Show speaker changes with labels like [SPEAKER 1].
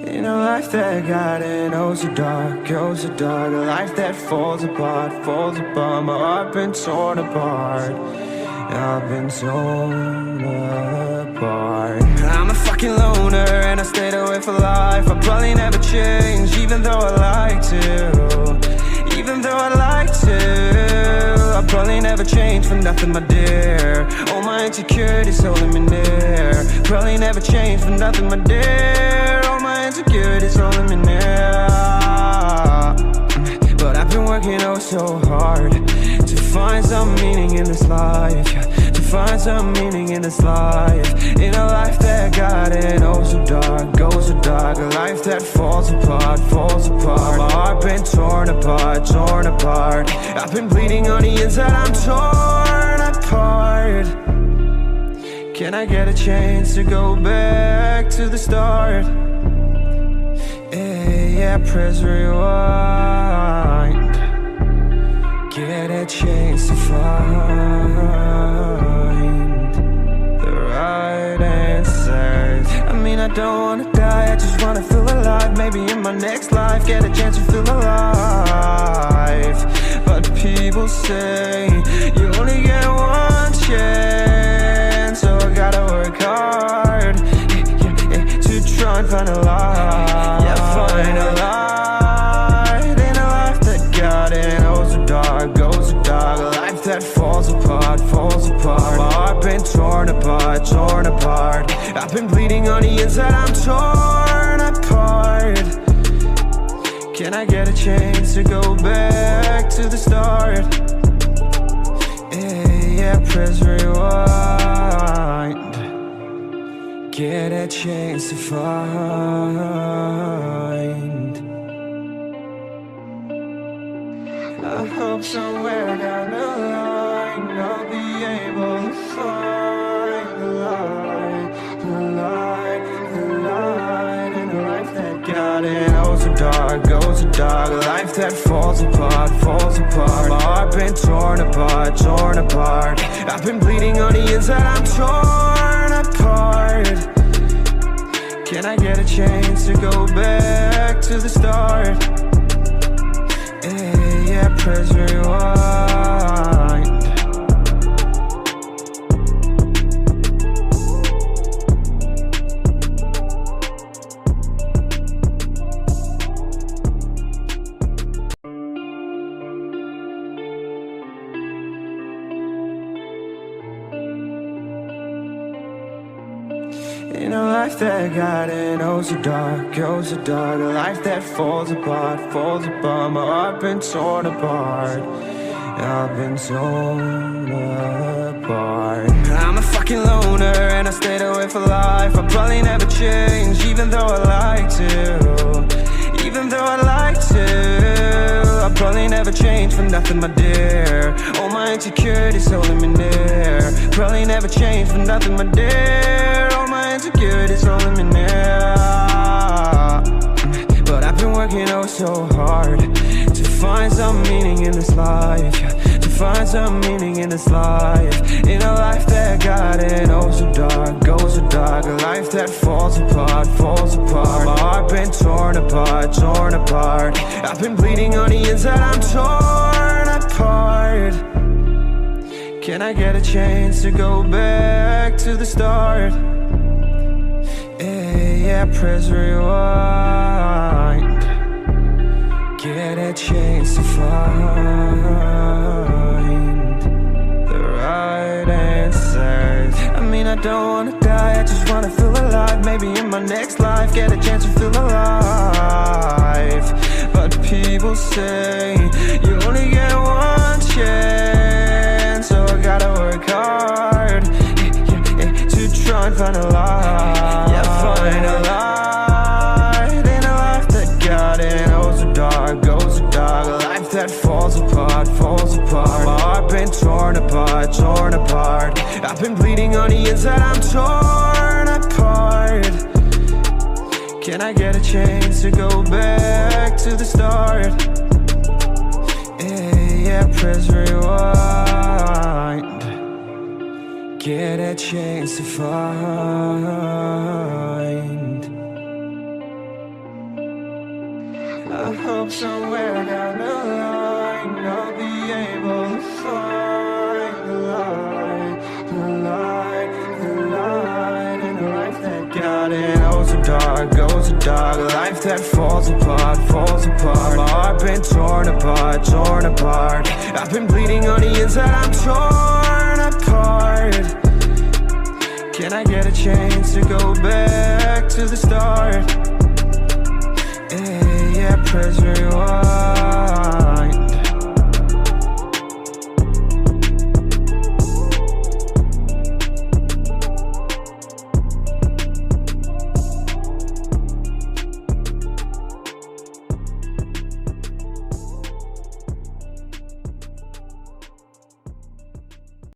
[SPEAKER 1] In a life that got it, oh so dark, a life that falls apart, my heart been torn apart, I've been torn apart. I'm a fucking loner and I stayed away for life. I'll probably never change, even though I like to, even though I like to. I'll probably never change for nothing, my dear. All my insecurities holding me near. Probably never change for nothing, my dear. All my insecurities holding me near. But I've been working oh so hard to find some meaning in this life, to find some meaning in this life. In a life that got it oh so dark, a life that falls apart, my heart been torn apart, I've been bleeding on the inside, I'm torn apart. Can I get a chance to go back to the start? Yeah, press rewind. Get a chance to find the right answers. I mean, I don't wanna die, I just wanna feel alive. Maybe in my next life, get a chance to feel alive. But people say you only get one chance, so I gotta work hard to try and find a light. Yeah, find a light in a life that got it oh so dark, a life that falls apart, my heart been torn apart, I've been bleeding on the inside, I'm torn apart. Can I get a chance to go back to the start? Yeah, press rewind. Get a chance to find. I hope somewhere down the line I'll be able to find the light, the light in a life that got it oh so dark, a life that falls apart, my heart been torn apart, I've been bleeding on the inside, I'm torn apart. Can I get a chance to go back to the start? Yeah, press rewind. In a life that got it oh so dark, a life that falls apart, my heart been torn apart, I've been torn apart. I'm a fucking loner and I stayed away for life. I'll probably never change, even though I like to, even though I like to. I'll probably never change for nothing, my dear. All my insecurities holding me near. Probably never change for nothing, my dear. All my insecurities holding me near. But I've been working oh so hard to find some meaning in this life, to find some meaning in this life. In a life that got it oh so dark, a life that falls apart, my heart been torn apart, I've been bleeding on the inside, I'm torn apart. Can I get a chance to go back to the start? Yeah, press rewind. Get a chance to find the right answers. I mean, I don't wanna die, I just wanna feel alive. Maybe in my next life, get a chance to feel alive. But people say you only get one chance, so I gotta work hard to try and find a light. Yeah, find a light in a life that got it oh so dark, a life that falls apart, my heart been torn apart, I've been bleeding on the inside, I'm torn apart. Can I get a chance to go back to the start? Yeah, press rewind. chance to find. I hope somewhere down the line I'll be able to find the light, the light, the light in a life that got it. Goes so dark, goes so dark. Life that falls apart, falls apart. My heart been torn apart, torn apart. I've been bleeding on the inside, I'm torn apart. Can I get a chance to go back to the start? Yeah, press rewind.